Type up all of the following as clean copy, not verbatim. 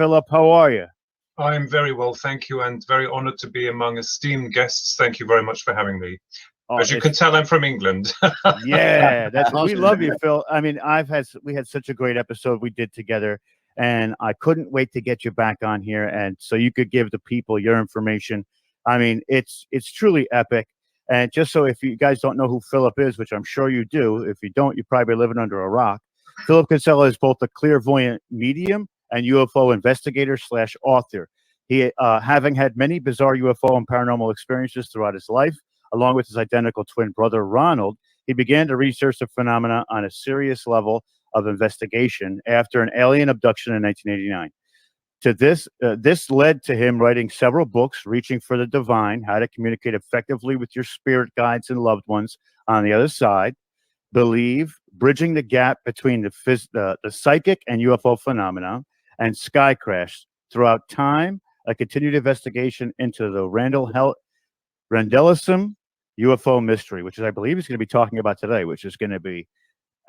Philip. How are you? I'm very well, thank you, and very honored to be among esteemed guests. Thank you very much for having me. Oh, As you can tell, I'm from England. yeah, we love you, Phil. I mean, we had such a great episode we did together, and I couldn't wait to get you back on here, and so you could give the people your information. I mean, it's truly epic. And just so if you guys don't know who Philip is, which I'm sure you do, if you don't, you're probably living under a rock. Philip Kinsella is both a clairvoyant medium and UFO investigator slash author. He, having had many bizarre UFO and paranormal experiences throughout his life, along with his identical twin brother Ronald, he began to research the phenomena on a serious level of investigation after an alien abduction in 1989. This led to him writing several books, Reaching for the Divine, How to Communicate Effectively with Your Spirit Guides and Loved Ones on the Other Side, Believe, Bridging the Gap Between the Psychic and UFO Phenomena, and Sky Crash. Throughout time, a continued investigation into the Rendlesham UFO mystery, which is, I believe, is going to be talking about today, which is going to be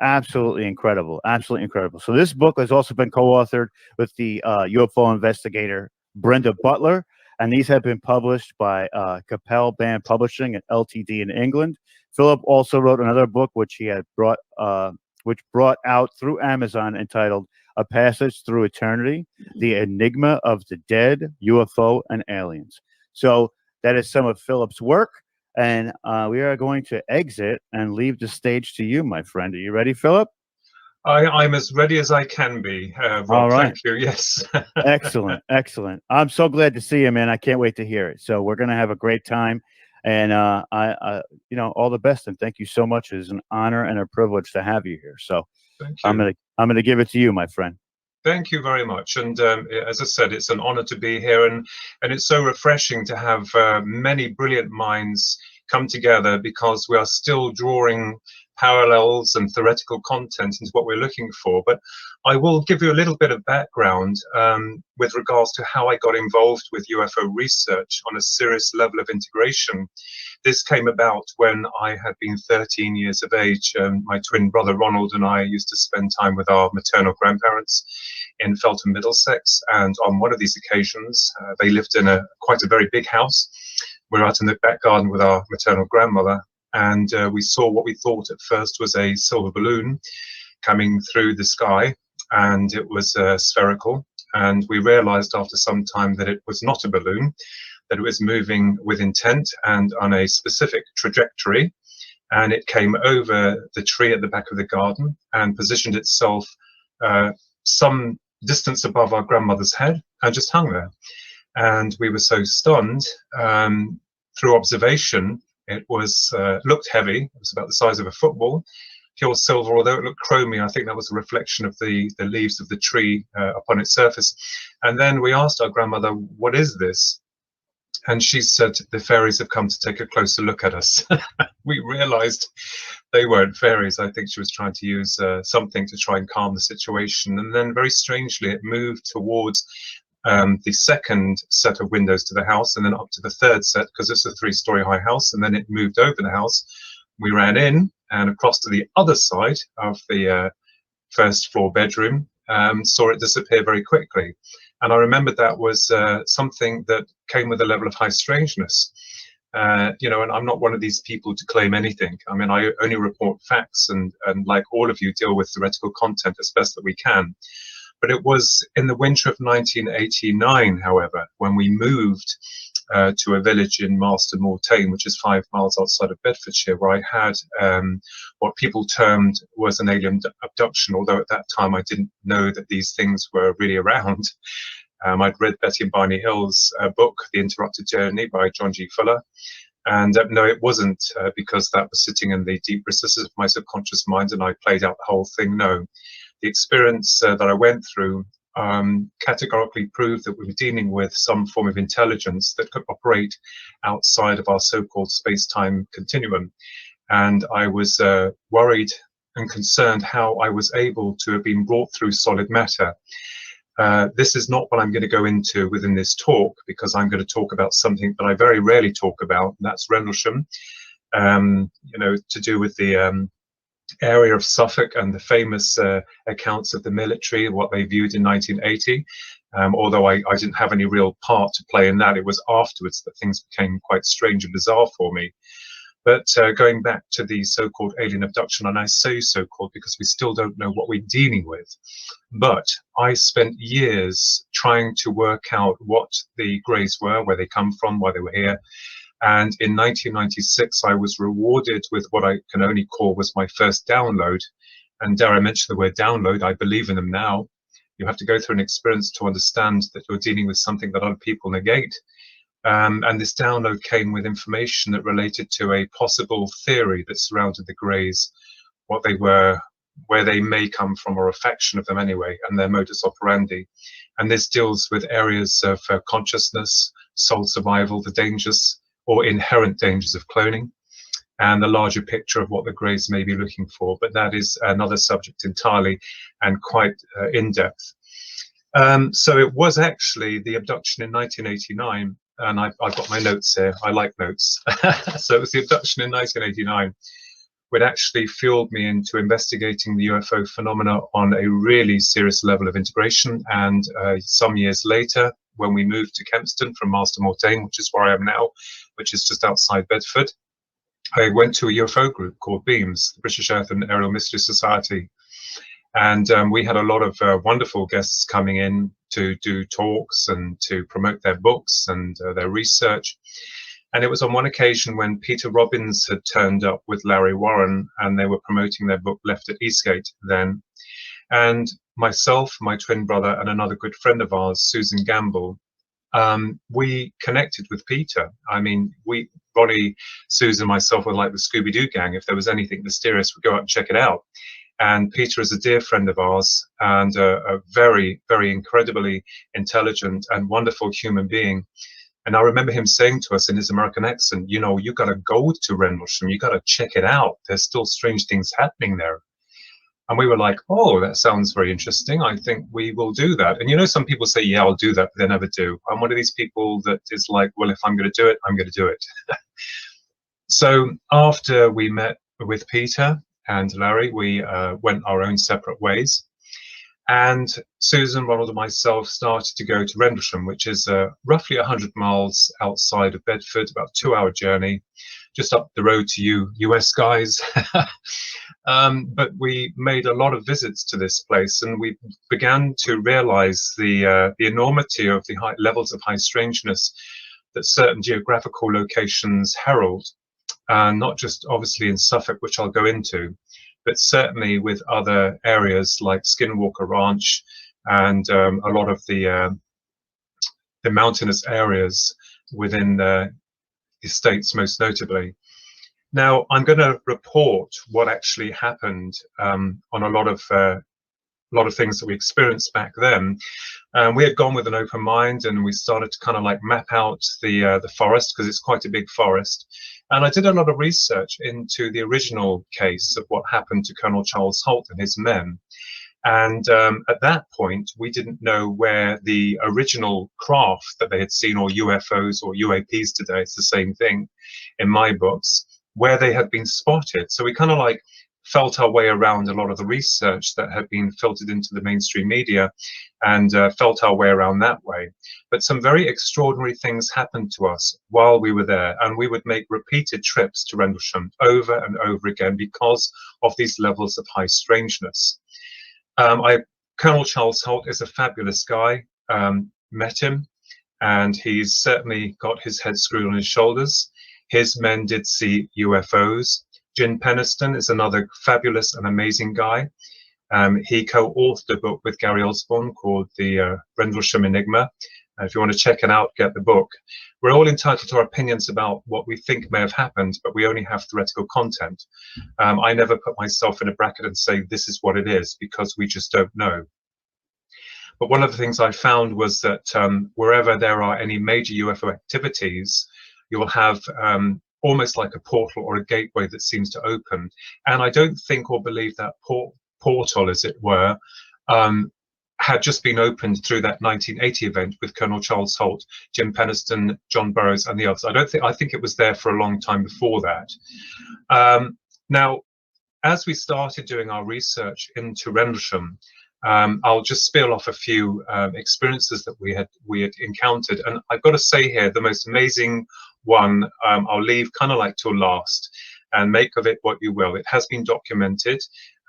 absolutely incredible. Absolutely incredible. So this book has also been co-authored with the UFO investigator Brenda Butler, and these have been published by Capel Band Publishing and LTD in England. Philip also wrote another book which he had brought out through Amazon, entitled A Passage Through Eternity: The Enigma of the Dead, UFO and Aliens. So that is some of Philip's work. And we are going to exit and leave the stage to you, my friend. Are you ready, Philip? I'm as ready as I can be, Rob. All right. Thank you. Yes. Excellent. Excellent. I'm so glad to see you, man. I can't wait to hear it. So we're going to have a great time. And all the best. And thank you so much. It is an honor and a privilege to have you here. So Thank you. I'm gonna give it to you, my friend. Thank you very much. And as I said, it's an honor to be here, and it's so refreshing to have many brilliant minds come together, because we are still drawing parallels and theoretical content into what we're looking for. But I will give you a little bit of background with regards to how I got involved with UFO research on a serious level of integration. This came about when I had been 13 years of age. My twin brother Ronald and I used to spend time with our maternal grandparents in Felton, Middlesex, and on one of these occasions, they lived in quite a very big house. We were out in the back garden with our maternal grandmother, and we saw what we thought at first was a silver balloon coming through the sky, and it was spherical. And we realized after some time that it was not a balloon, that it was moving with intent and on a specific trajectory. And it came over the tree at the back of the garden and positioned itself some distance above our grandmother's head and just hung there. And we were so stunned. Through observation, it was looked heavy. It was about the size of a football, pure silver, although it looked chromy. I think that was a reflection of the leaves of the tree upon its surface. And then we asked our grandmother, "What is this?" And she said, "The fairies have come to take a closer look at us." We realized they weren't fairies. I think she was trying to use something to try and calm the situation. And then very strangely, it moved towards the second set of windows to the house, and then up to the third set, because it's a 3-story high house. And then it moved over the house. We ran in and across to the other side of the first floor bedroom, saw it disappear very quickly. And I remembered that was something that came with a level of high strangeness. And I'm not one of these people to claim anything. I mean, I only report facts, and like all of you, deal with theoretical content as best that we can. But it was in the winter of 1989, however, when we moved to a village in Marston Mortain, which is 5 miles outside of Bedfordshire, where I had what people termed was an alien abduction, although at that time I didn't know that these things were really around. I'd read Betty and Barney Hill's book, The Interrupted Journey by John G. Fuller. And no, it wasn't because that was sitting in the deep recesses of my subconscious mind and I played out the whole thing. No, the experience that I went through categorically proved that we were dealing with some form of intelligence that could operate outside of our so-called space-time continuum. And I was worried and concerned how I was able to have been brought through solid matter. This is not what I'm going to go into within this talk, because I'm going to talk about something that I very rarely talk about, and that's Rendlesham, to do with the area of Suffolk and the famous accounts of the military, what they viewed in 1980. although I didn't have any real part to play in that. It was afterwards that things became quite strange and bizarre for me. But going back to the so-called alien abduction, and I say so-called because we still don't know what we're dealing with, but I spent years trying to work out what the Greys were, where they come from, why they were here. And in 1996, I was rewarded with what I can only call was my first download. And dare I mention the word download, I believe in them now. You have to go through an experience to understand that you're dealing with something that other people negate. And this download came with information that related to a possible theory that surrounded the Greys, what they were, where they may come from, or a faction of them anyway, and their modus operandi. And this deals with areas of consciousness, soul survival, the dangers or inherent dangers of cloning, and the larger picture of what the Greys may be looking for. But that is another subject entirely, and quite in-depth. So it was actually the abduction in 1989, and I've got my notes here. I like notes. So it was the abduction in 1989 which actually fueled me into investigating the UFO phenomena on a really serious level of integration. And some years later, when we moved to Kempston from Marston Mortain, which is where I am now, which is just outside Bedford, I went to a UFO group called BEAMS, the British Earth and Aerial Mystery Society. And we had a lot of wonderful guests coming in to do talks and to promote their books and their research. And it was on one occasion when Peter Robbins had turned up with Larry Warren, and they were promoting their book Left at Eastgate then. And myself, my twin brother, and another good friend of ours, Susan Gamble, we connected with Peter. I mean, Ronnie, Susan, myself were like the Scooby-Doo gang. If there was anything mysterious, we'd go out and check it out. And Peter is a dear friend of ours and a very, very incredibly intelligent and wonderful human being. And I remember him saying to us in his American accent, you know, you got to go to Rendlesham, you got to check it out. There's still strange things happening there. And we were like, oh, that sounds very interesting. I think we will do that. And you know, some people say, yeah, I'll do that, but they never do. I'm one of these people that is like, well, if I'm going to do it, I'm going to do it. So after we met with Peter and Larry, we went our own separate ways. And Susan, Ronald, and myself started to go to Rendlesham, which is roughly 100 miles outside of Bedford, about a 2-hour journey, just up the road to you US guys. But we made a lot of visits to this place, and we began to realize the enormity of the high levels of high strangeness that certain geographical locations herald, not just obviously in Suffolk, which I'll go into, but certainly with other areas like Skinwalker Ranch and a lot of the mountainous areas within the estates, most notably. Now, I'm going to report what actually happened on a lot of things that we experienced back then. We had gone with an open mind, and we started to kind of like map out the forest, because it's quite a big forest. And I did a lot of research into the original case of what happened to Colonel Charles Holt and his men. And at that point, we didn't know where the original craft that they had seen, or UFOs or UAPs today, it's the same thing in my books, where they had been spotted. So we kind of like felt our way around a lot of the research that had been filtered into the mainstream media, and felt our way around that way. But some very extraordinary things happened to us while we were there, and we would make repeated trips to Rendlesham over and over again because of these levels of high strangeness. Colonel Charles Holt is a fabulous guy. Met him, and he's certainly got his head screwed on his shoulders. His men did see UFOs. Jim Penniston is another fabulous and amazing guy. He co-authored a book with Gary Osborne called The Rendlesham Enigma. If you want to check it out, get the book. We're all entitled to our opinions about what we think may have happened, but we only have theoretical content. I never put myself in a bracket and say this is what it is, because we just don't know. But one of the things I found was that wherever there are any major UFO activities, you will have almost like a portal or a gateway that seems to open. And I don't think or believe that portal, as it were, had just been opened through that 1980 event with Colonel Charles Holt, Jim Penniston, John Burroughs, and the others. I think it was there for a long time before that. Now, as we started doing our research into Rendlesham, I'll just spill off a few experiences that we had encountered, and I've got to say here, the most amazing one I'll leave kind of like till last, and make of it what you will. It has been documented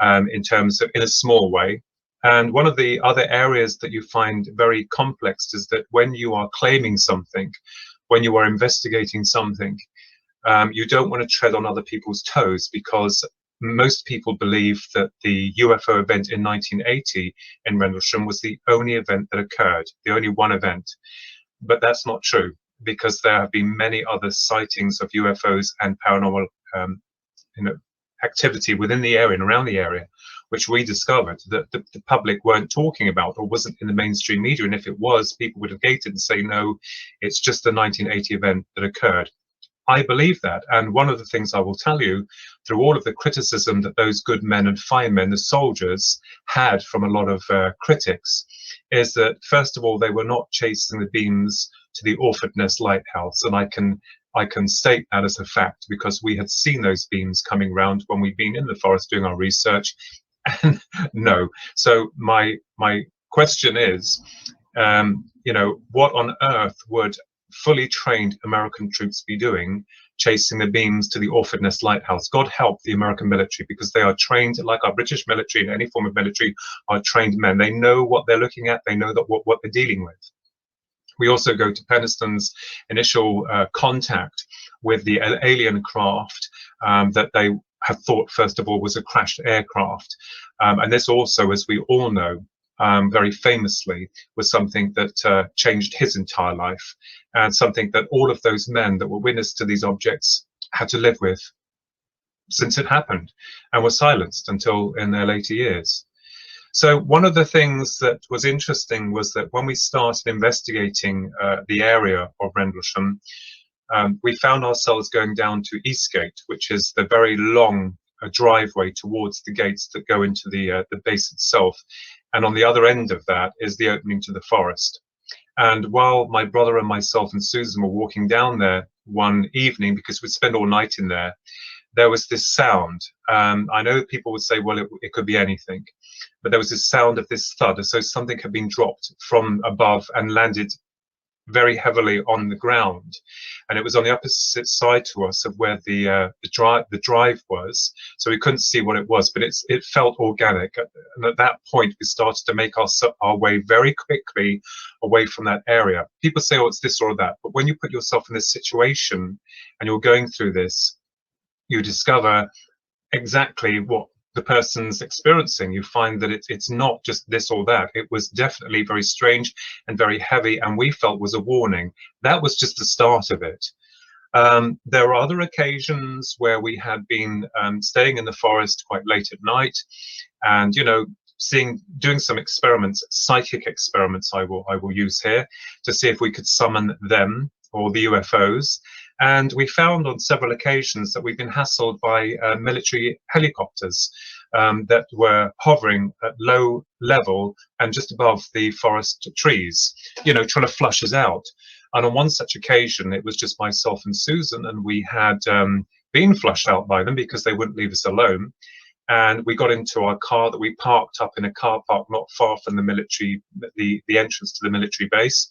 in terms of, in a small way. And one of the other areas that you find very complex is that when you are claiming something, when you are investigating something, you don't want to tread on other people's toes, because most people believe that the UFO event in 1980 in Rendlesham was the only event that occurred, the only one event. But that's not true, because there have been many other sightings of UFOs and paranormal activity within the area and around the area, which we discovered that the public weren't talking about, or wasn't in the mainstream media. And if it was, people would have gated and say, no, it's just the 1980 event that occurred. I believe that. And one of the things I will tell you, through all of the criticism that those good men and firemen, the soldiers, had from a lot of critics, is that, first of all, they were not chasing the beams to the Orfordness lighthouse. And I can state that as a fact, because we had seen those beams coming round when we've been in the forest doing our research. And no. So my question is, what on earth would fully trained American troops be doing chasing the beams to the Orfordness lighthouse? God help the American military, because they are trained, like our British military and any form of military, are trained men. They know what they're looking at. They know that what they're dealing with. We also go to Peniston's initial contact with the alien craft that they had thought, first of all, was a crashed aircraft. And this also, as we all know, very famously, was something that changed his entire life, and something that all of those men that were witness to these objects had to live with since it happened, and were silenced until in their later years. So one of the things that was interesting was that when we started investigating the area of Rendlesham, we found ourselves going down to Eastgate, which is the very long driveway towards the gates that go into the base itself. And on the other end of that is the opening to the forest. And while my brother and myself and Susan were walking down there one evening, because we'd spend all night in there, there was this sound. I know people would say, well, it could be anything, but there was this sound of this thud, as though something had been dropped from above and landed very heavily on the ground. And it was on the opposite side to us of where the drive was, so we couldn't see what it was, but it felt organic. And at that point, we started to make our way very quickly away from that area. People say, oh, it's this or that, but when you put yourself in this situation and you're going through this, you discover exactly what the person's experiencing. You find that it's not just this or that. It was definitely very strange and very heavy, and we felt was a warning. That was just the start of it. There are other occasions where we had been staying in the forest quite late at night, and doing some experiments, psychic experiments I will use here, to see if we could summon them, or the UFOs. And we found on several occasions that we've been hassled by military helicopters that were hovering at low level and just above the forest trees, trying to flush us out. And on one such occasion, it was just myself and Susan, and we had been flushed out by them because they wouldn't leave us alone. And we got into our car that we parked up in a car park not far from the military, the entrance to the military base.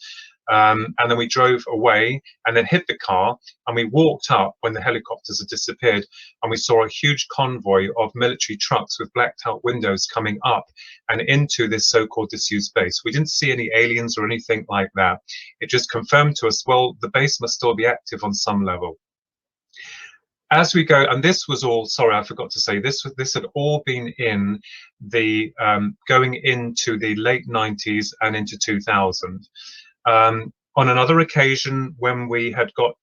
And then we drove away and then hit the car, and we walked up when the helicopters had disappeared, and we saw a huge convoy of military trucks with blacked out windows coming up and into this so-called disused base. We didn't see any aliens or anything like that. It just confirmed to us, well, the base must still be active on some level. As we go, and this was all, sorry, I forgot to say, this had all been in the going into the late 90s and into 2000. On another occasion, when we had got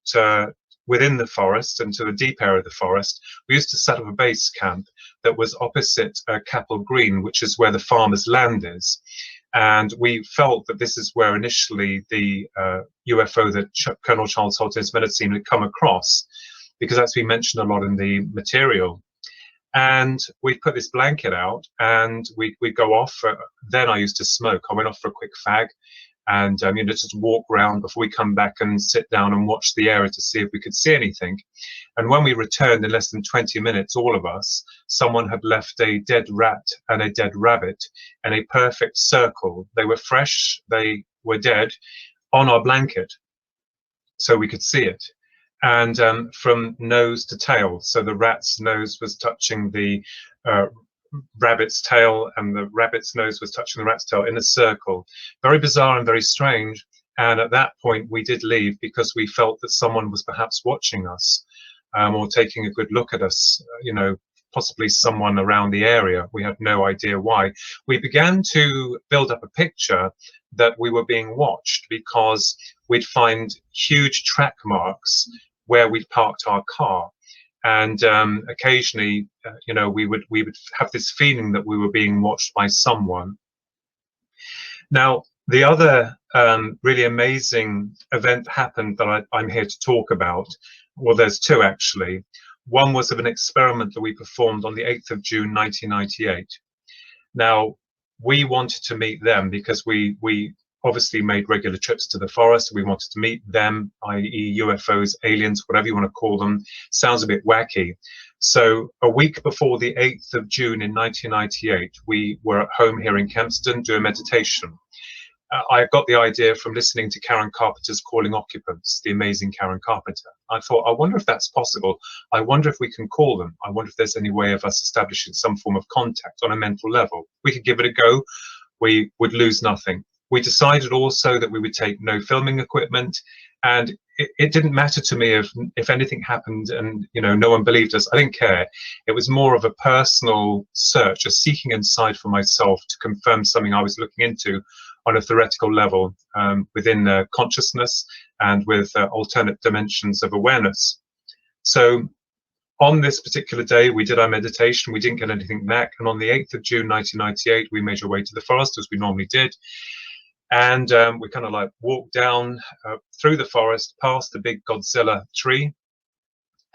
within the forest, into the deep area of the forest, we used to set up a base camp that was opposite Capel Green, which is where the farmer's land is. And we felt that this is where initially the UFO that Colonel Charles Holt and his men had seen had come across, because that's been mentioned a lot in the material. And we put this blanket out, and we go off. Then I used to smoke. I went off for a quick fag, and just walk around before we come back and sit down and watch the area to see if we could see anything. And when we returned in less than 20 minutes, all of us, someone had left a dead rat and a dead rabbit in a perfect circle. They were fresh, they were dead, on our blanket, so we could see it. And from nose to tail, so the rat's nose was touching the rabbit's tail, and the rabbit's nose was touching the rat's tail in a circle. Very bizarre and very strange. And at that point we did leave, because we felt that someone was perhaps watching us, or taking a good look at us, possibly someone around the area. We had no idea why. We began to build up a picture that we were being watched, because we'd find huge track marks where we'd parked our car. And occasionally, we would have this feeling that we were being watched by someone. Now, the other really amazing event happened that I'm here to talk about. Well, there's two actually. One was of an experiment that we performed on the 8th of June 1998. Now, we wanted to meet them because we obviously made regular trips to the forest. We wanted to meet them, i.e. UFOs, aliens, whatever you want to call them. Sounds a bit wacky. So a week before the 8th of June in 1998, we were at home here in Kempston doing meditation. I got the idea from listening to Karen Carpenter's Calling Occupants, the amazing Karen Carpenter. I thought, I wonder if that's possible. I wonder if we can call them. I wonder if there's any way of us establishing some form of contact on a mental level. We could give it a go. We would lose nothing. We decided also that we would take no filming equipment, and it didn't matter to me if anything happened and no one believed us. I didn't care. It was more of a personal search, a seeking inside for myself to confirm something I was looking into on a theoretical level, within consciousness and with alternate dimensions of awareness. So on this particular day, we did our meditation. We didn't get anything back. And on the 8th of June 1998, we made our way to the forest as we normally did. And we kind of like walked down through the forest, past the big Godzilla tree,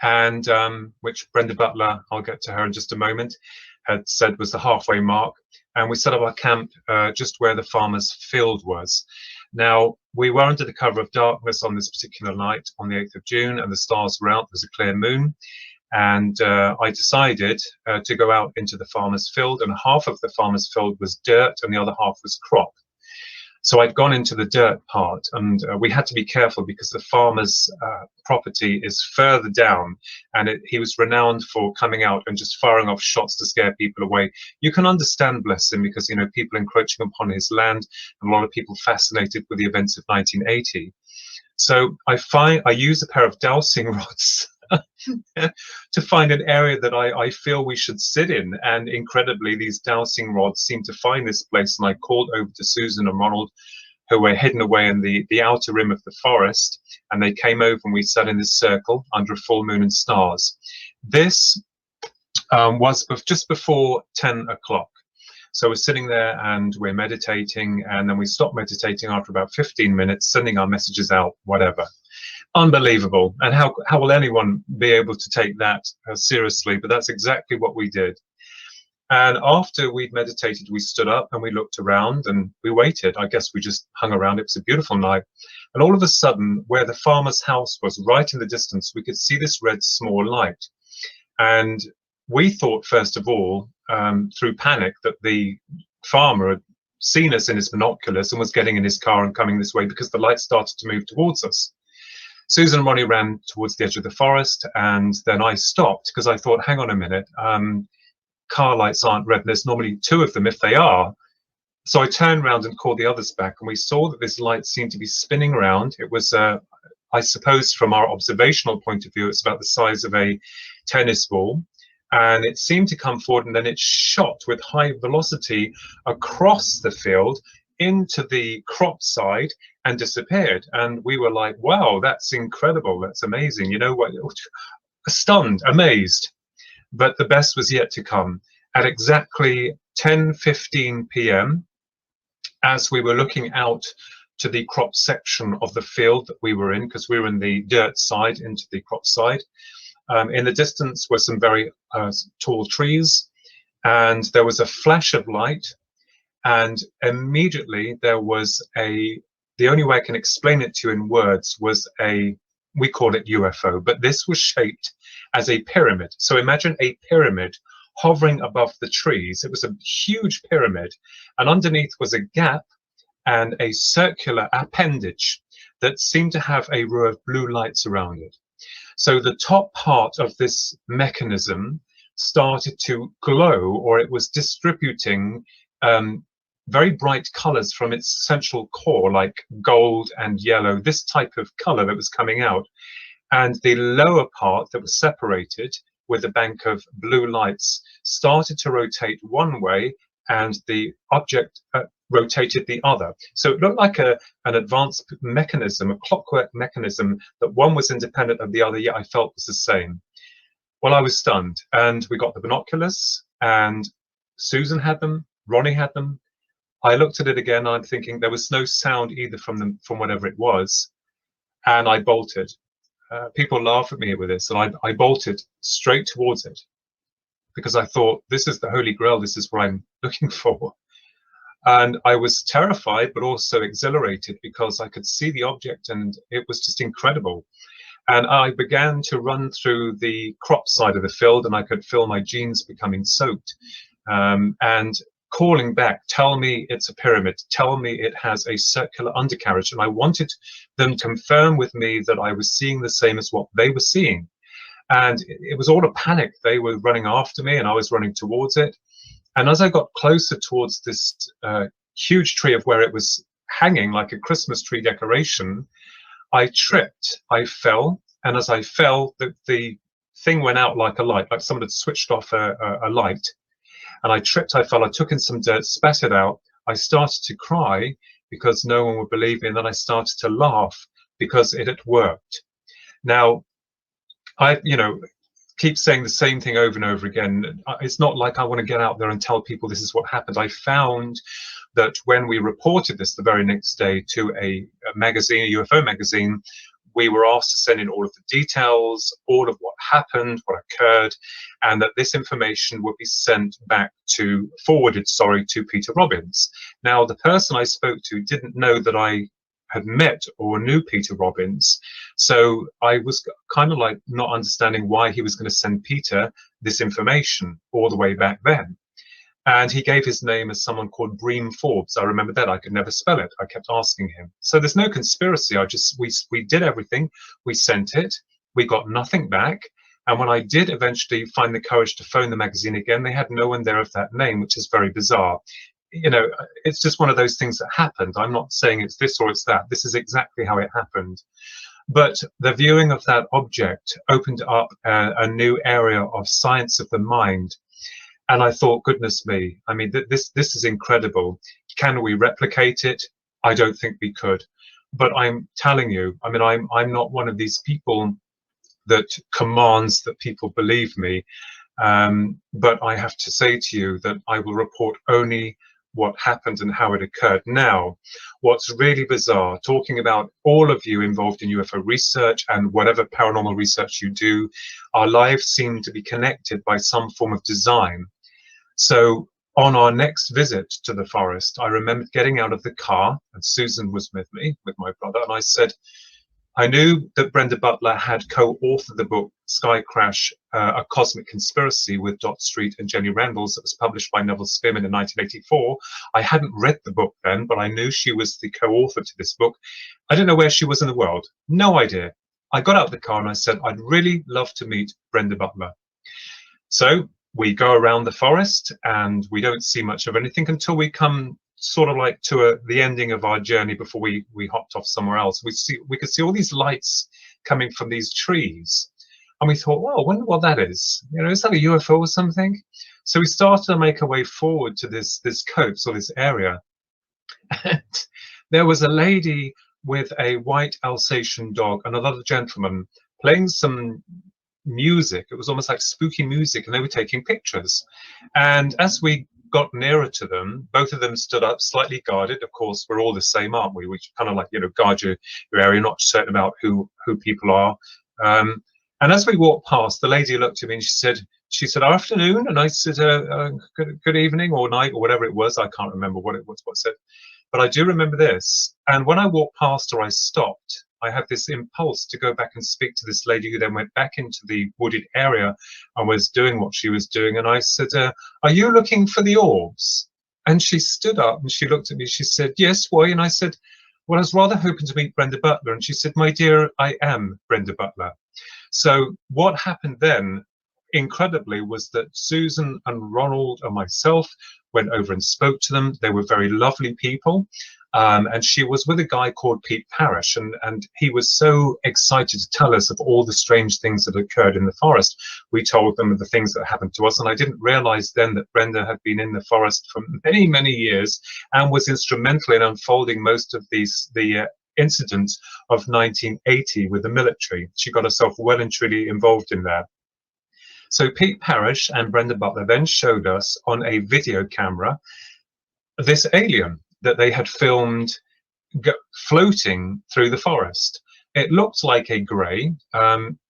and which Brenda Butler, I'll get to her in just a moment, had said was the halfway mark. And we set up our camp just where the farmer's field was. Now, we were under the cover of darkness on this particular night on the 8th of June, and the stars were out. There was a clear moon. And I decided to go out into the farmer's field, and half of the farmer's field was dirt and the other half was crop. So I'd gone into the dirt part, and we had to be careful because the farmer's property is further down, and he was renowned for coming out and just firing off shots to scare people away. You can understand, bless him, because people encroaching upon his land, and a lot of people fascinated with the events of 1980. So I use a pair of dowsing rods to find an area that I feel we should sit in, and incredibly these dowsing rods seem to find this place, and I called over to Susan and Ronald, who were hidden away in the outer rim of the forest, and they came over and we sat in this circle under a full moon and stars. This was just before 10 o'clock. So we're sitting there and we're meditating, and then we stopped meditating after about 15 minutes, sending our messages out, whatever. Unbelievable. And how will anyone be able to take that seriously? But that's exactly what we did. And after we'd meditated, we stood up and we looked around and we waited. I guess we just hung around. It was a beautiful night. And all of a sudden, where the farmer's house was, right in the distance, we could see this red small light. And we thought, first of all, through panic, that the farmer had seen us in his binoculars and was getting in his car and coming this way, because the light started to move towards us. Susan and Ronnie ran towards the edge of the forest, and then I stopped because I thought, hang on a minute, car lights aren't red, and there's normally two of them if they are. So I turned around and called the others back, and we saw that this light seemed to be spinning around. It was, I suppose from our observational point of view, it's about the size of a tennis ball. And it seemed to come forward, and then it shot with high velocity across the field into the crop side and disappeared. And we were like, wow, that's incredible, that's amazing, what, stunned, amazed. But the best was yet to come. At exactly 10:15 p.m, as we were looking out to the crop section of the field that we were in, because we were in the dirt side into the crop side, in the distance were some very tall trees, and there was a flash of light, and immediately there was a the only way I can explain it to you in words was we call it UFO, but this was shaped as a pyramid. So imagine a pyramid hovering above the trees. It was a huge pyramid, and underneath was a gap and a circular appendage that seemed to have a row of blue lights around it. So the top part of this mechanism started to glow, or it was distributing very bright colors from its central core, like gold and yellow, this type of color that was coming out. And the lower part that was separated with a bank of blue lights started to rotate one way, and the object rotated the other. So it looked like an advanced mechanism, a clockwork mechanism, that one was independent of the other, yet I felt was the same. Well, I was stunned, and we got the binoculars, and Susan had them, Ronnie had them. I looked at it again, and I'm thinking there was no sound either from them, from whatever it was, and I bolted. People laugh at me with this, and I bolted straight towards it because I thought, this is the Holy Grail, this is what I'm looking for. And I was terrified, but also exhilarated because I could see the object, and it was just incredible. And I began to run through the crop side of the field, and I could feel my jeans becoming soaked. And calling back, tell me it's a pyramid, tell me it has a circular undercarriage. And I wanted them to confirm with me that I was seeing the same as what they were seeing. And it was all a panic. They were running after me, and I was running towards it. And as I got closer towards this huge tree of where it was hanging like a Christmas tree decoration, I tripped, I fell. And as I fell, the thing went out like a light, like someone had switched off a light. And I tripped, I fell, I took in some dirt, spat it out. I started to cry because no one would believe me. And then I started to laugh because it had worked. Now, I keep saying the same thing over and over again. It's not like I want to get out there and tell people this is what happened. I found that when we reported this the very next day to a magazine, a UFO magazine, we were asked to send in all of the details, all of what happened, what occurred, and that this information would be forwarded to Peter Robbins. Now, the person I spoke to didn't know that I had met or knew Peter Robbins, so I was kind of like not understanding why he was going to send Peter this information all the way back then. And he gave his name as someone called Bream Forbes. I remember that. I could never spell it. I kept asking him. So there's no conspiracy. We did everything. We sent it. We got nothing back. And when I did eventually find the courage to phone the magazine again, they had no one there of that name, which is very bizarre. It's just one of those things that happened. I'm not saying it's this or it's that. This is exactly how it happened. But the viewing of that object opened up a new area of science of the mind. And I thought, goodness me, I mean, this is incredible. Can we replicate it? I don't think we could. But I'm telling you, I mean, I'm not one of these people that commands that people believe me. But I have to say to you that I will report only what happened and how it occurred. Now, what's really bizarre, talking about all of you involved in UFO research and whatever paranormal research you do, our lives seem to be connected by some form of design. So on our next visit to the forest, I remember getting out of the car, and Susan was with me, with my brother, and I said, I knew that Brenda Butler had co-authored the book Sky Crash, A Cosmic Conspiracy with Dot Street and Jenny Randalls that was published by Neville Spearman in 1984. I hadn't read the book then, but I knew she was the co-author to this book. I didn't know where she was in the world. No idea. I got out of the car and I said, I'd really love to meet Brenda Butler. So we go around the forest and we don't see much of anything until we come sort of like to the ending of our journey before we hopped off somewhere else. We could see all these lights coming from these trees, and we thought, well, I wonder what that is. Is that a UFO or something? So we started to make our way forward to this copse or this area, and there was a lady with a white Alsatian dog and another gentleman playing some music. It was almost like spooky music, and they were taking pictures. And as we got nearer to them, both of them stood up, slightly guarded. Of course, we're all the same, aren't we? We kind of like, guard your area, not certain about who people are. And as we walked past, the lady looked at me and she said, afternoon. And I said, good evening or night or whatever it was. I can't remember what it said. But I do remember this. And when I walked past her, I stopped. I had this impulse to go back and speak to this lady who then went back into the wooded area and was doing what she was doing. And I said, are you looking for the orbs? And she stood up and she looked at me. She said, yes, why? And I said, well, I was rather hoping to meet Brenda Butler. And she said, my dear, I am Brenda Butler. So what happened then, incredibly, was that Susan and Ronald and myself went over and spoke to them. They were very lovely people. And she was with a guy called Pete Parrish, and he was so excited to tell us of all the strange things that occurred in the forest. We told them of the things that happened to us, and I didn't realize then that Brenda had been in the forest for many, many years and was instrumental in unfolding most of the incidents of 1980 with the military. She got herself well and truly involved in that. So Pete Parrish and Brenda Butler then showed us on a video camera this alien that they had filmed floating through the forest. It looked like a grey.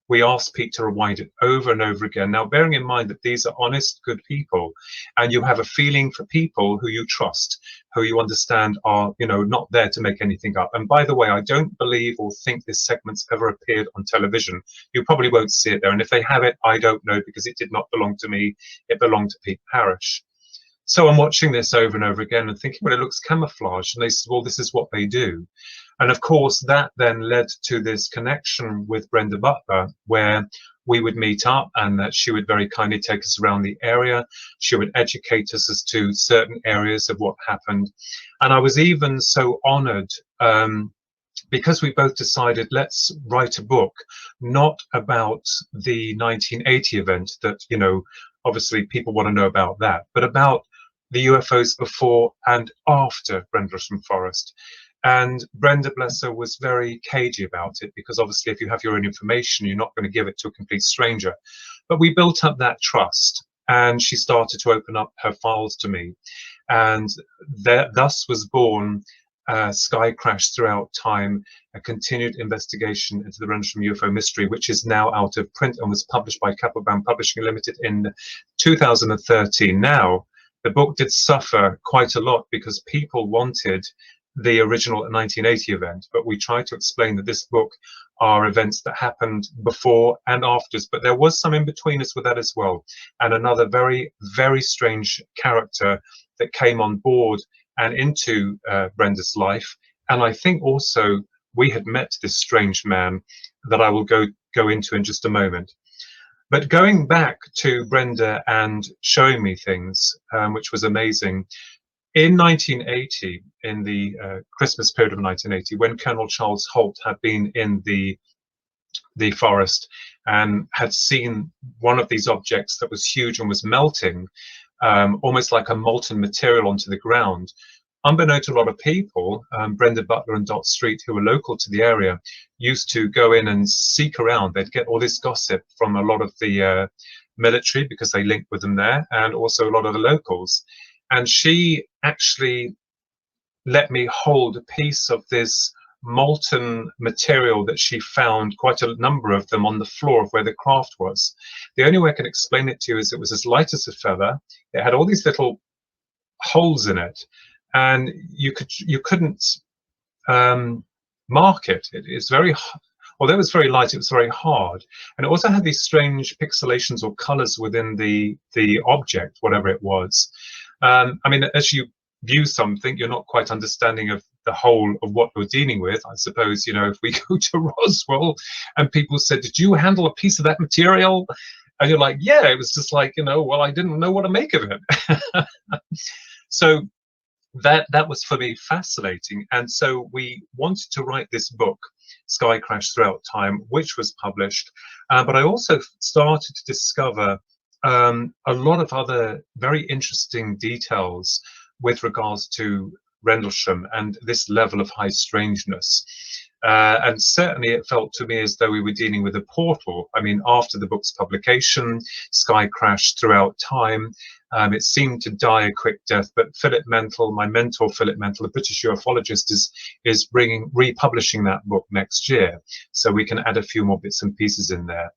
We asked Pete to rewind it over and over again. Now, bearing in mind that these are honest, good people, and you have a feeling for people who you trust, who you understand are, you know, not there to make anything up. And by the way, I don't believe or think this segment's ever appeared on television. You probably won't see it there. And if they have it, I don't know, because it did not belong to me. It belonged to Pete Parrish. So I'm watching this over and over again and thinking, well, it looks camouflaged. And they said, well, this is what they do. And of course, that then led to this connection with Brenda Butler, where we would meet up and that she would very kindly take us around the area. She would educate us as to certain areas of what happened. And I was even so honored because we both decided, let's write a book, not about the 1980 event that, you know, obviously people want to know about that, but about the UFOs before and after Rendlesham Forest. And Brenda, bless her, was very cagey about it, because obviously if you have your own information, you're not going to give it to a complete stranger. But we built up that trust, and she started to open up her files to me. And thus was born Sky Crash Throughout Time, a continued investigation into the Rendlesham UFO mystery, which is now out of print and was published by Cappelbaum Publishing Limited in 2013. Now, the book did suffer quite a lot because people wanted the original 1980 event, but we tried to explain that this book are events that happened before and after, but there was some in between us with that as well. And another very, very strange character that came on board and into Brenda's life. And I think also we had met this strange man that I will go into in just a moment. But going back to Brenda and showing me things, which was amazing, in 1980, in the Christmas period of 1980, when Colonel Charles Holt had been in the forest and had seen one of these objects that was huge and was melting, almost like a molten material onto the ground. Unbeknown to a lot of people, Brenda Butler and Dot Street, who were local to the area, used to go in and seek around. They'd get all this gossip from a lot of the military, because they linked with them there, and also a lot of the locals. And she actually let me hold a piece of this molten material that she found, quite a number of them, on the floor of where the craft was. The only way I can explain it to you is it was as light as a feather. It had all these little holes in it, and you couldn't mark it. It's very, although it was very light, it was very hard, and it also had these strange pixelations or colors within the object, whatever it was. I mean, as you view something, you're not quite understanding of the whole of what you're dealing with. I suppose, you know, if we go to Roswell and people said, did you handle a piece of that material? And you're like, yeah, it was just like, you know, well, I didn't know what to make of it. So that was for me fascinating. And so we wanted to write this book, Sky Crash Throughout Time, which was published. But I also started to discover a lot of other very interesting details with regards to Rendlesham and this level of high strangeness. And certainly it felt to me as though we were dealing with a portal. I mean, after the book's publication, Sky Crash Throughout Time, it seemed to die a quick death, but Philip Mental, my mentor Philip Mental, a British ufologist, is republishing that book next year. So we can add a few more bits and pieces in there,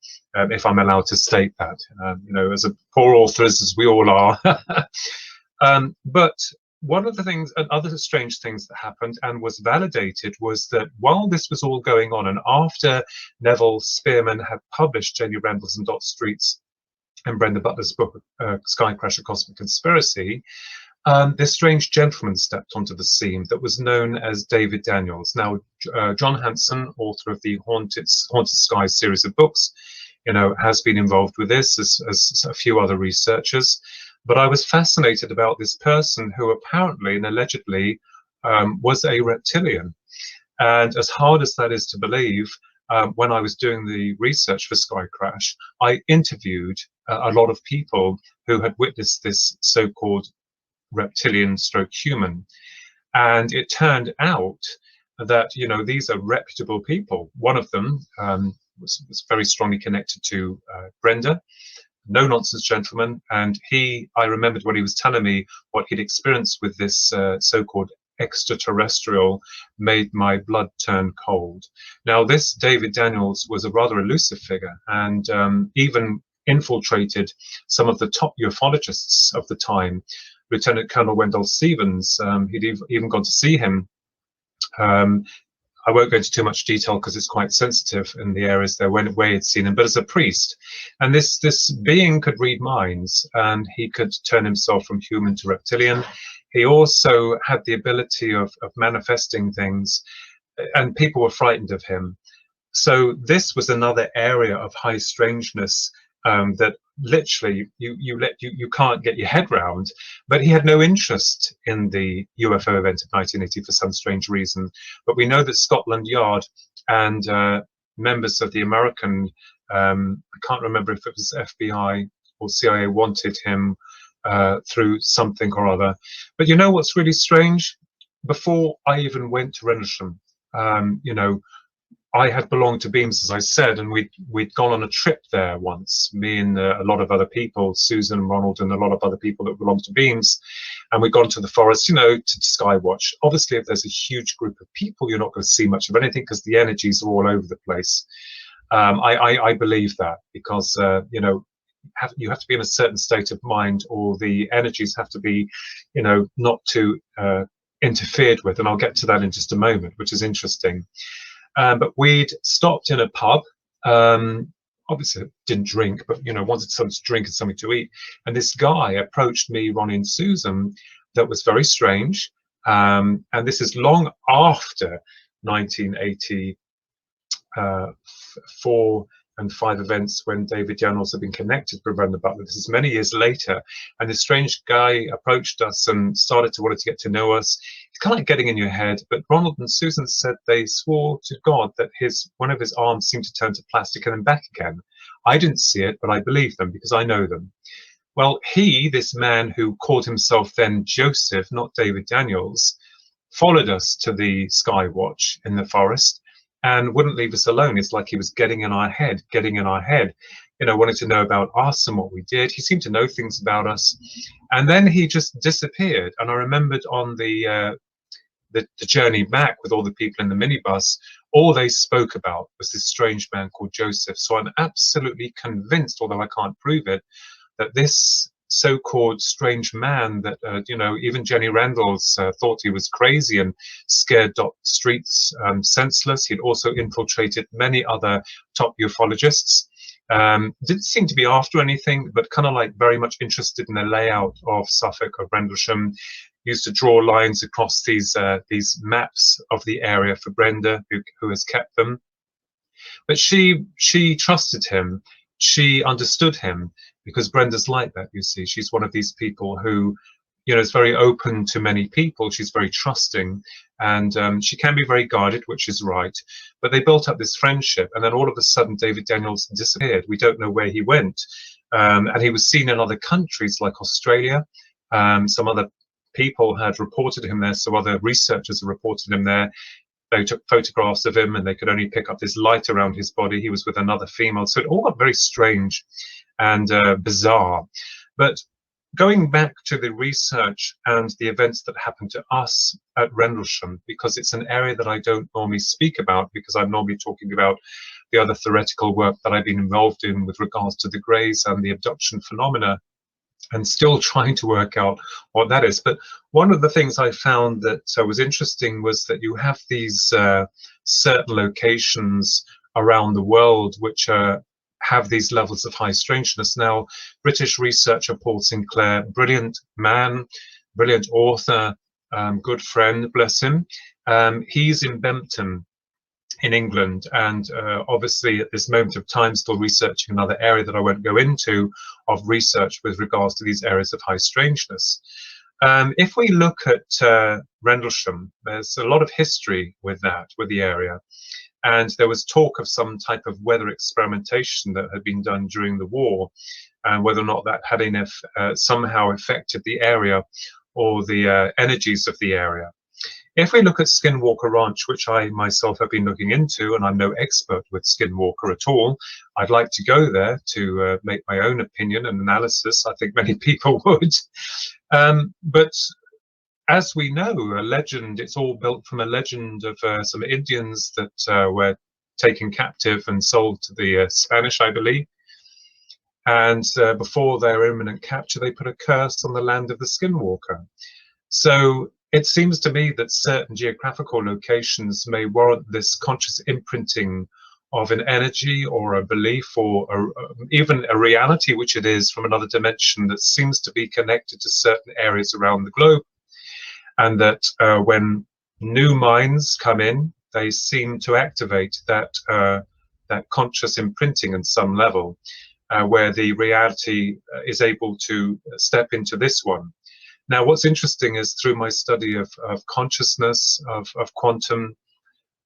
if I'm allowed to state that, you know, as a poor author as we all are. But one of the things, and other strange things that happened and was validated, was that while this was all going on, and after Neville Spearman had published Jenny Rendles and Dot Street's and Brenda Butler's book, Sky Crasher Cosmic Conspiracy, this strange gentleman stepped onto the scene that was known as David Daniels. Now, John Hanson, author of the Haunted Skies series of books, has been involved with this, as a few other researchers. But I was fascinated about this person who apparently and allegedly was a reptilian. And as hard as that is to believe, when I was doing the research for Sky Crash, I interviewed a lot of people who had witnessed this so-called reptilian stroke human. And it turned out that, these are reputable people. One of them was very strongly connected to Brenda, no nonsense gentleman. And I remembered when he was telling me what he'd experienced with this so-called extraterrestrial, made my blood turn cold. Now, this David Daniels was a rather elusive figure, and even infiltrated some of the top ufologists of the time. Lieutenant Colonel Wendell Stevens, he'd even gone to see him. I won't go into too much detail because it's quite sensitive in the areas there where he'd seen him, but as a priest. And this being could read minds, and he could turn himself from human to reptilian. He also had the ability of manifesting things, and people were frightened of him. So this was another area of high strangeness that literally you can't get your head round. But he had no interest in the UFO event of 1980 for some strange reason. But we know that Scotland Yard and members of the American, I can't remember if it was FBI or CIA, wanted him through something or other. But you know what's really strange? Before I even went to Rendlesham, I had belonged to Beams, as I said, and we'd gone on a trip there once, me and a lot of other people, Susan and Ronald and a lot of other people that belonged to Beams, and we'd gone to the forest, to Skywatch. Obviously, if there's a huge group of people, you're not going to see much of anything because the energies are all over the place. I believe that because, you have to be in a certain state of mind, or the energies have to be, not too interfered with, and I'll get to that in just a moment, which is interesting. But we'd stopped in a pub. Obviously, didn't drink, but wanted something to drink and something to eat. And this guy approached me, Ronnie and Susan, that was very strange. And this is long after 1984 and 5 events when David Daniels had been connected with Brenda Butler. This is many years later, and this strange guy approached us and wanted to get to know us. It's kind of like getting in your head, but Ronald and Susan said they swore to God that one of his arms seemed to turn to plastic and then back again. I didn't see it, but I believe them because I know them. Well, this man who called himself then Joseph, not David Daniels, followed us to the Skywatch in the forest and wouldn't leave us alone. It's like he was getting in our head, wanted to know about us and what we did. He seemed to know things about us. And then he just disappeared. And I remembered on the journey back with all the people in the minibus, all they spoke about was this strange man called Joseph. So I'm absolutely convinced, although I can't prove it, that this so-called strange man that, even Jenny Rendles thought he was crazy and scared Dot Street's senseless. He'd also infiltrated many other top ufologists. Didn't seem to be after anything, but kind of like very much interested in the layout of Suffolk, of Rendlesham. Used to draw lines across these maps of the area for Brenda, who has kept them. But she trusted him. She understood him, because Brenda's like that, you see. She's one of these people who, is very open to many people. She's very trusting, and she can be very guarded, which is right. But they built up this friendship, and then all of a sudden, David Daniels disappeared. We don't know where he went. And he was seen in other countries like Australia. Some other people had reported him there, so other researchers have reported him there. They took photographs of him, and they could only pick up this light around his body. He was with another female. So it all got very strange and bizarre. But going back to the research and the events that happened to us at Rendlesham, because it's an area that I don't normally speak about, because I'm normally talking about the other theoretical work that I've been involved in with regards to the Greys and the abduction phenomena. and still trying to work out what that is. But one of the things I found that was interesting was that you have these certain locations around the world which have these levels of high strangeness. Now, British researcher Paul Sinclair, brilliant man, brilliant author, good friend, bless him. He's in Bempton in England, and obviously at this moment of time still researching another area that I won't go into of research with regards to these areas of high strangeness. If we look at Rendlesham, there's a lot of history with that, with the area. And there was talk of some type of weather experimentation that had been done during the war, and whether or not that had somehow affected the area or the energies of the area. If we look at Skinwalker Ranch, which I myself have been looking into, and I'm no expert with Skinwalker at all, I'd like to go there to make my own opinion and analysis. I think many people would. But as we know, a legend, it's all built from a legend of some Indians that were taken captive and sold to the Spanish, I believe. And before their imminent capture, they put a curse on the land of the Skinwalker. So it seems to me that certain geographical locations may warrant this conscious imprinting of an energy or a belief or even a reality, which it is from another dimension that seems to be connected to certain areas around the globe. And that when new minds come in, they seem to activate that conscious imprinting in some level, where the reality is able to step into this one. Now, what's interesting is through my study of consciousness, of quantum,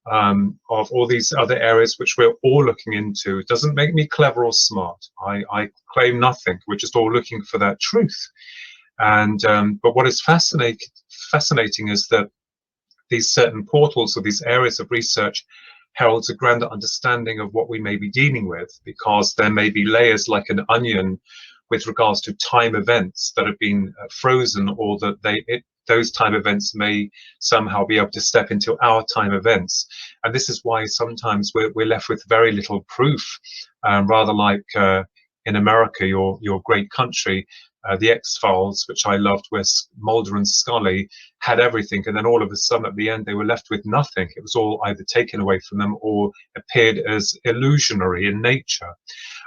of all these other areas which we're all looking into, it doesn't make me clever or smart. I claim nothing. We're just all looking for that truth. And but what is fascinating is that these certain portals or these areas of research heralds a grander understanding of what we may be dealing with, because there may be layers like an onion with regards to time events that have been frozen, or that those time events may somehow be able to step into our time events. And this is why sometimes we're left with very little proof, rather like in America, your great country, the X-Files, which I loved, where Mulder and Scully had everything, and then all of a sudden at the end they were left with nothing. It was all either taken away from them or appeared as illusionary in nature.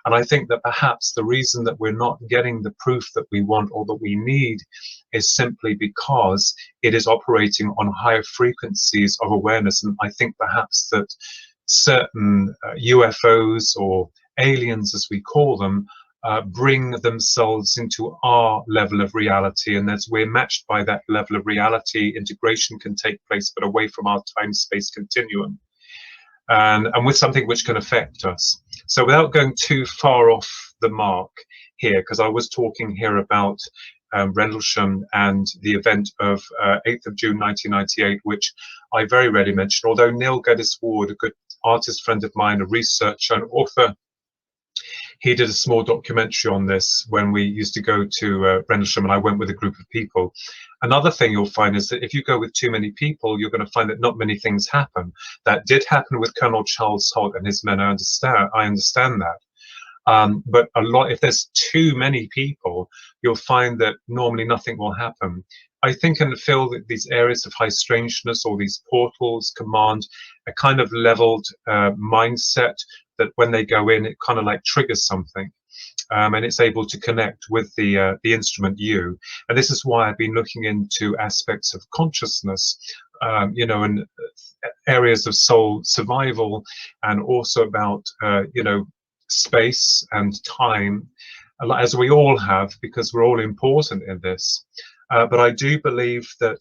And I think that perhaps the reason that we're not getting the proof that we want or that we need is simply because it is operating on higher frequencies of awareness. And I think perhaps that certain UFOs or aliens, as we call them, bring themselves into our level of reality, and as we're matched by that level of reality, integration can take place, but away from our time-space continuum, and with something which can affect us. So without going too far off the mark here, because I was talking here about Rendlesham and the event of 8th of June 1998, which I very rarely mention, although Neil Geddes Ward, a good artist friend of mine, a researcher and author, he did a small documentary on this when we used to go to Rendlesham, and I went with a group of people. Another thing you'll find is that if you go with too many people, you're going to find that not many things happen. That did happen with Colonel Charles Holt and his men. I understand that. But a lot, if there's too many people, you'll find that normally nothing will happen. I think and feel that these areas of high strangeness or these portals command a kind of leveled mindset that when they go in, it kind of like triggers something, and it's able to connect with the instrument you. And this is why I've been looking into aspects of consciousness, and areas of soul survival, and also about space and time, as we all have, because we're all important in this. But I do believe that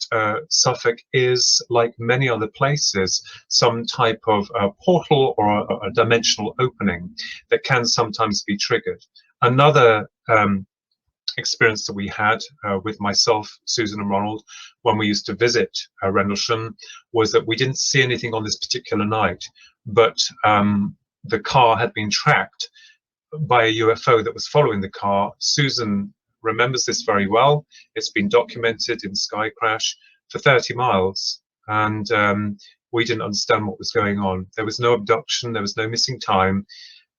Suffolk is, like many other places, some type of portal or a dimensional opening that can sometimes be triggered. Another experience that we had with myself, Susan and Ronald, when we used to visit Rendlesham, was that we didn't see anything on this particular night, but the car had been tracked by a UFO that was following the car. Susan remembers this very well. It's been documented in Sky Crash for 30 miles, and we didn't understand what was going on. There was no abduction, there was no missing time.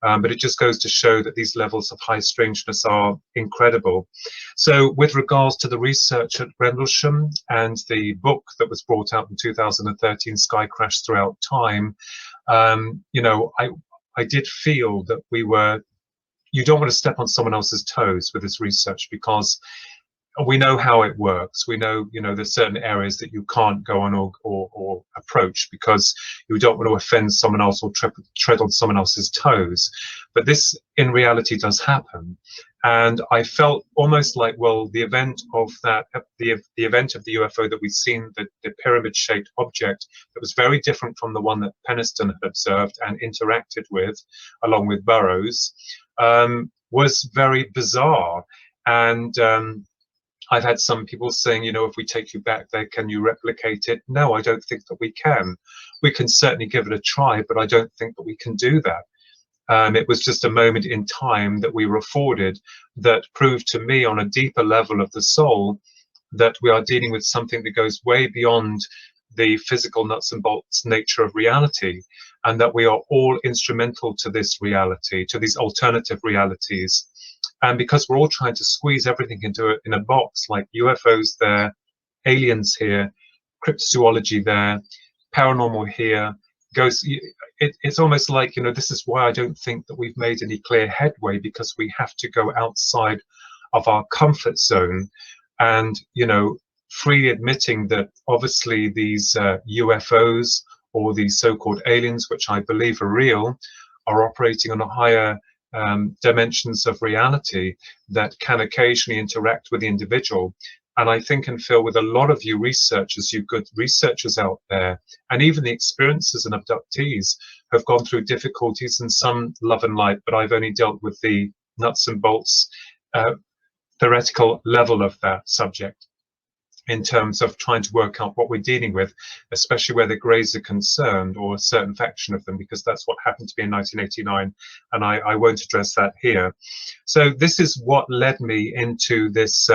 But it just goes to show that these levels of high strangeness are incredible. So with regards to the research at Rendlesham and the book that was brought out in 2013, Sky Crash Throughout Time, you know, I did feel that you don't want to step on someone else's toes with this research, because we know how it works. We know, you know, there's certain areas that you can't go on or approach because you don't want to offend someone else or tread on someone else's toes. But this in reality does happen. And I felt almost like, well, the event of the event of the UFO that we've seen, the pyramid-shaped object that was very different from the one that Peniston had observed and interacted with, along with Burroughs, was very bizarre. And I've had some people saying, you know, if we take you back there, can you replicate it? No, I don't think that we can. We can certainly give it a try, but I don't think that we can do that. It was just a moment in time that we were afforded that proved to me on a deeper level of the soul that we are dealing with something that goes way beyond the physical nuts and bolts nature of reality, and that we are all instrumental to this reality, to these alternative realities. And because we're all trying to squeeze everything into in a box, like UFOs there, aliens here, cryptozoology there, paranormal here, ghosts, it's almost like, you know, this is why I don't think that we've made any clear headway, because we have to go outside of our comfort zone and, you know, freely admitting that obviously these UFOs or these so-called aliens, which I believe are real, are operating on a higher dimensions of reality that can occasionally interact with the individual. And I think and feel with a lot of you researchers, you good researchers out there, and even the experiences and abductees have gone through difficulties and some love and light, but I've only dealt with the nuts and bolts theoretical level of that subject in terms of trying to work out what we're dealing with, especially where the Greys are concerned, or a certain faction of them, because that's what happened to me in 1989, and I won't address that here. So this is what led me into this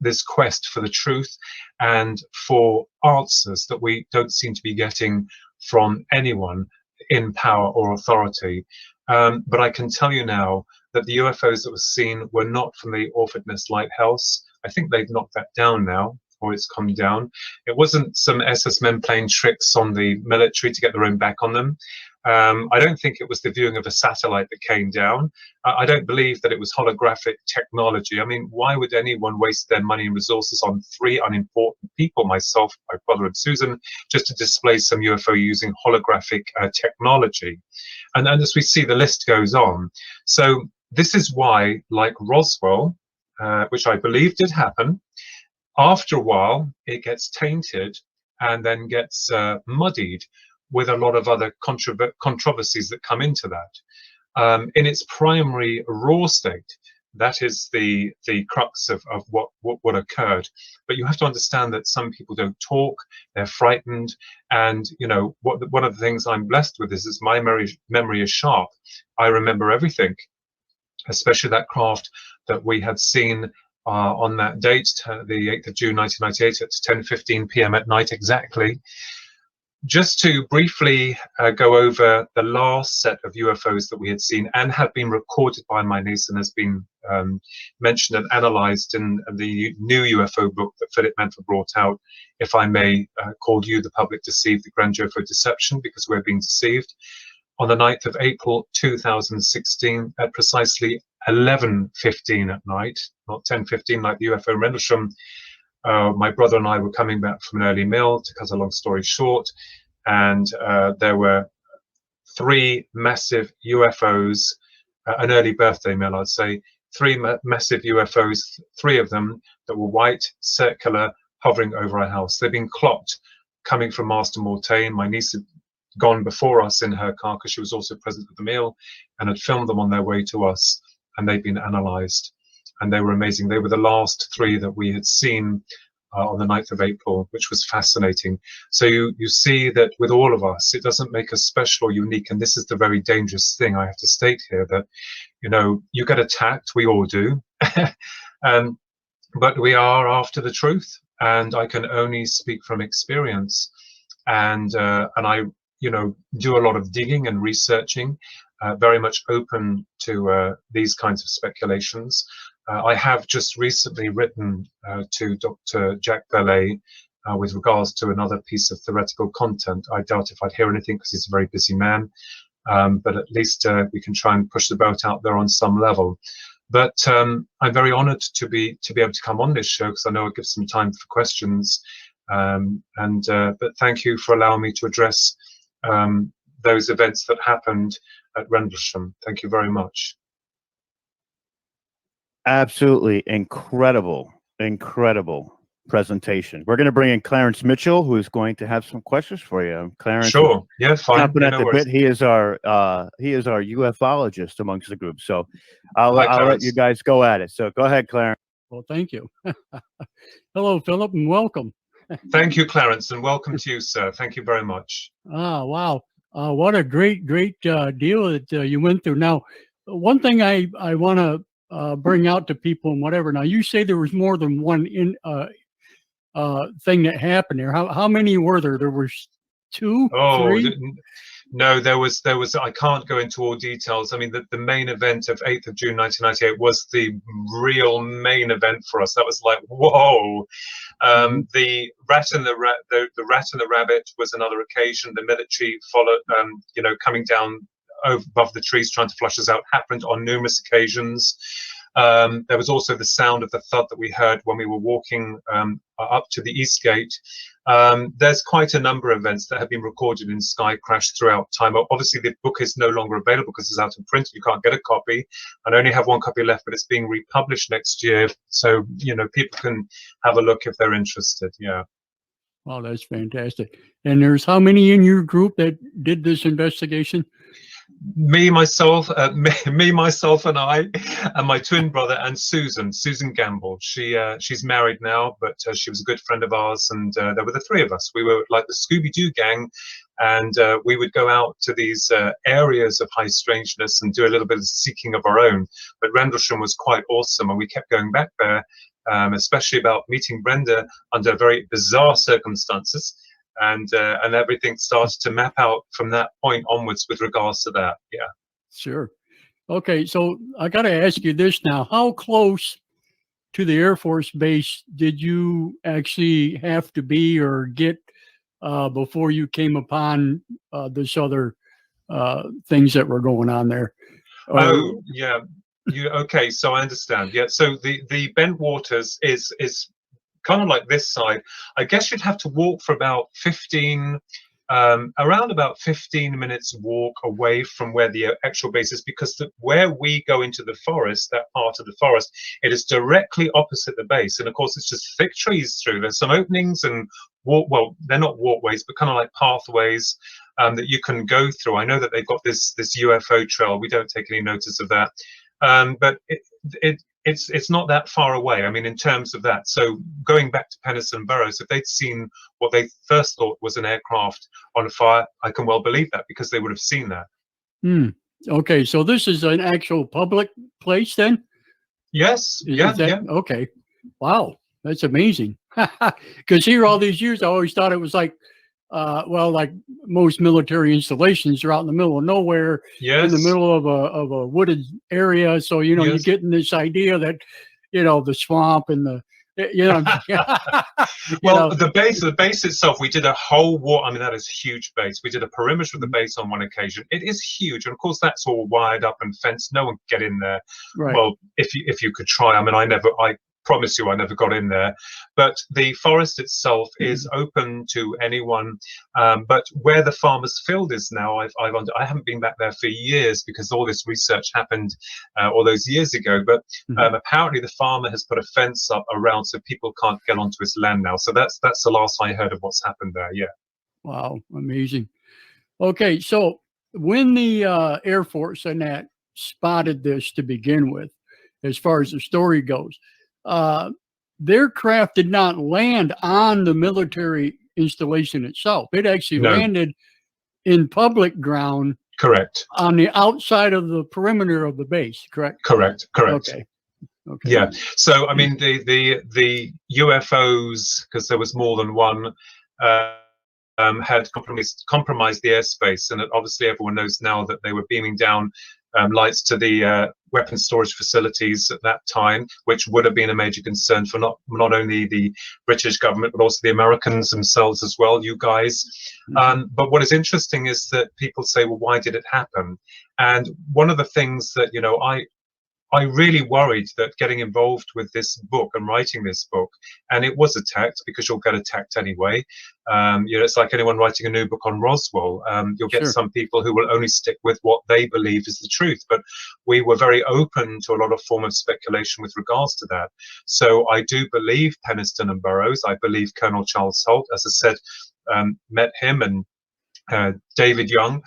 this quest for the truth and for answers that we don't seem to be getting from anyone in power or authority. But I can tell you now that the UFOs that were seen were not from the Orford Nest Lighthouse. I think they've knocked that down now, or it's come down. It wasn't some SS men playing tricks on the military to get their own back on them. I don't think it was the viewing of a satellite that came down. I don't believe that it was holographic technology. I mean, why would anyone waste their money and resources on 3 unimportant people, myself, my brother and Susan, just to display some UFO using holographic technology? And as we see, the list goes on. So this is why, like Roswell, which I believe did happen, after a while it gets tainted and then gets muddied with a lot of other controversies that come into that. In its primary raw state, that is the crux of what occurred. But you have to understand that some people don't talk, they're frightened, and you know one of the things I'm blessed with is my memory is sharp. I remember everything, especially that craft that we had seen on that date, the 8th of June 1998 at 10:15 p.m. at night exactly. Just to briefly go over the last set of UFOs that we had seen and have been recorded by my niece and has been mentioned and analysed in the new UFO book that Philip Manford brought out, if I may, called You the Public Deceived, the Grand UFO Deception, because we're being deceived. On the 9th of April 2016 at precisely 11:15 at night, not 10:15 like the UFO Rendlesham. My brother and I were coming back from an early meal, to cut a long story short, and there were 3 massive UFOs, an early birthday meal, I'd say, 3 massive UFOs, 3 of them that were white, circular, hovering over our house. They've been clocked coming from Master Mortain. My niece had gone before us in her car because she was also present at the meal and had filmed them on their way to us, and they've been analysed. And they were amazing. They were the last 3 that we had seen on the 9th of April, which was fascinating. So you see that with all of us, it doesn't make us special or unique. And this is the very dangerous thing I have to state here, that, you know, you get attacked, we all do, but we are after the truth. And I can only speak from experience. And I, you know, do a lot of digging and researching. very much open to these kinds of speculations. I have just recently written to Dr. Jack Bellet with regards to another piece of theoretical content. I doubt if I'd hear anything because he's a very busy man, but at least we can try and push the boat out there on some level. But I'm very honoured to be able to come on this show, because I know it gives some time for questions. But thank you for allowing me to address those events that happened at Rendlesham. Thank you very much. Absolutely incredible presentation. We're going to bring in Clarence Mitchell, who's going to have some questions for you. Clarence, sure, yeah, fine. Chomping at the bit. He is our ufologist amongst the group. So I'll let you guys go at it. So go ahead, Clarence. Well, thank you. Hello, Philip, and welcome. Thank you, Clarence, and welcome to you, sir. Thank you very much. Ah, wow. What a great deal that you went through. Now, one thing I want to bring out to people and whatever. Now, you say there was more than one thing that happened there. How many were there? There was two, three? No, there was. I can't go into all details. I mean, the main event of 8th of June 1998 was the real main event for us. That was like, whoa. The rat and the rabbit was another occasion. The military followed, coming down above the trees trying to flush us out, happened on numerous occasions. There was also the sound of the thud that we heard when we were walking up to the East Gate. There's quite a number of events that have been recorded in Sky Crash throughout time. Obviously, the book is no longer available because it's out of print. You can't get a copy. I only have one copy left, but it's being republished next year. So, people can have a look if they're interested. Yeah. Oh, that's fantastic. And there's how many in your group that did this investigation? Me, myself, and I, and my twin brother, and Susan Gamble. She's married now, but she was a good friend of ours, and there were the three of us. We were like the Scooby-Doo gang, and we would go out to these areas of high strangeness and do a little bit of seeking of our own. But Rendlesham was quite awesome, and we kept going back there, especially about meeting Brenda under very bizarre circumstances. And everything started to map out from that point onwards with regards to that. Yeah. Sure. Okay, so I got to ask you this now. How close to the Air Force Base did you actually have to be or get before you came upon this other things that were going on there? Oh, yeah. Okay, so I understand. Yeah, so the Bent Waters is kind of like this side. I guess you'd have to walk for about 15 around about 15 minutes walk away from where the actual base is, because where we go into the forest, that part of the forest, it is directly opposite the base, and of course it's just thick trees through. There's some openings and well, they're not walkways, but kind of like pathways that you can go through. I know that they've got this UFO trail. We don't take any notice of that, but it's not that far away. I mean, in terms of that. So going back to Penistone Burrows, if they'd seen what they first thought was an aircraft on fire, I can well believe that, because they would have seen that. Okay, so this is an actual public place then? Yes. Yeah. Okay. Wow, that's amazing. Because here all these years, I always thought it was like, well, like most military installations are out in the middle of nowhere, in the middle of a wooded area. So, you know, you're getting this idea that, you know, the swamp and the, you know. Well, the base itself, we did a whole war. I mean, that is a huge base. We did a perimeter of the base on one occasion. It is huge. And of course, that's all wired up and fenced. No one can get in there. Right. Well, if you could try. I mean, I promise you I never got in there, but the forest itself is open to anyone. But where the farmer's field is now, I haven't been back there for years, because all this research happened all those years ago. But apparently the farmer has put a fence up around so people can't get onto his land now. So that's the last I heard of what's happened there. Yeah. Wow, amazing. Okay, so when the Air Force and that spotted this to begin with, as far as the story goes, their craft did not land on the military installation itself. It actually landed in public ground. Correct. On the outside of the perimeter of the base. Correct. Correct. Okay. Yeah. So I mean, the UFOs, because there was more than one. had compromised the airspace, and obviously everyone knows now that they were beaming down lights to the weapon storage facilities at that time, which would have been a major concern for not only the British government but also the Americans themselves as well, you guys. But what is interesting is that people say, well, why did it happen? And one of the things that, you know, I really worried that getting involved with this book and writing this book, and it was attacked, because you'll get attacked anyway. You know, it's like anyone writing a new book on Roswell. You'll get some people who will only stick with what they believe is the truth. But we were very open to a lot of form of speculation with regards to that. So I do believe Penniston and Burroughs. I believe Colonel Charles Holt, as I said, met him, and David Young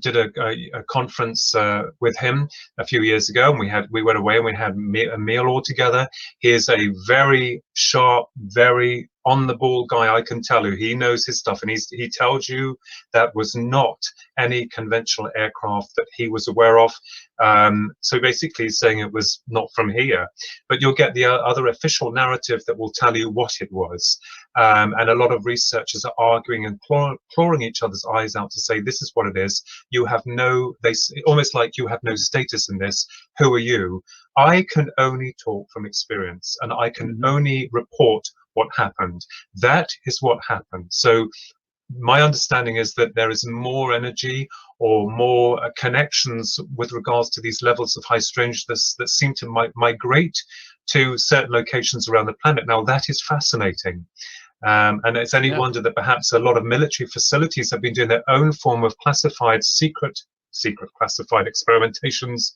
did a conference with him a few years ago, and we went away and we had a meal all together. He is a very sharp, very on the ball guy. I can tell you, he knows his stuff, and he tells you that was not any conventional aircraft that he was aware of. So basically he's saying it was not from here, but you'll get the other official narrative that will tell you what it was. And a lot of researchers are arguing and clawing each other's eyes out to say, this is what it is. You have almost like you have no status in this. Who are you? I can only talk from experience, and I can only report what happened. That is what happened. So my understanding is that there is more energy or more connections with regards to these levels of high strangeness that seem to migrate to certain locations around the planet. Now, that is fascinating. And it's any wonder that perhaps a lot of military facilities have been doing their own form of classified, secret classified experimentations,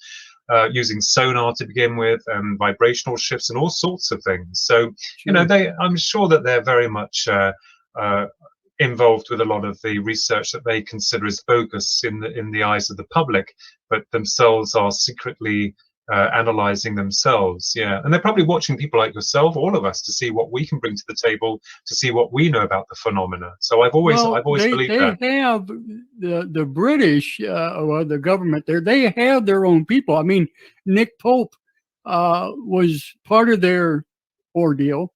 using sonar to begin with, and vibrational shifts and all sorts of things. So, you know, I'm sure that they're very much involved with a lot of the research that they consider as bogus in the eyes of the public, but themselves are secretly analyzing themselves. And they're probably watching people like yourself, all of us, to see what we can bring to the table, to see what we know about the phenomena. So I've always believed that they have the British or the government there. They have their own people. I mean, Nick Pope was part of their ordeal,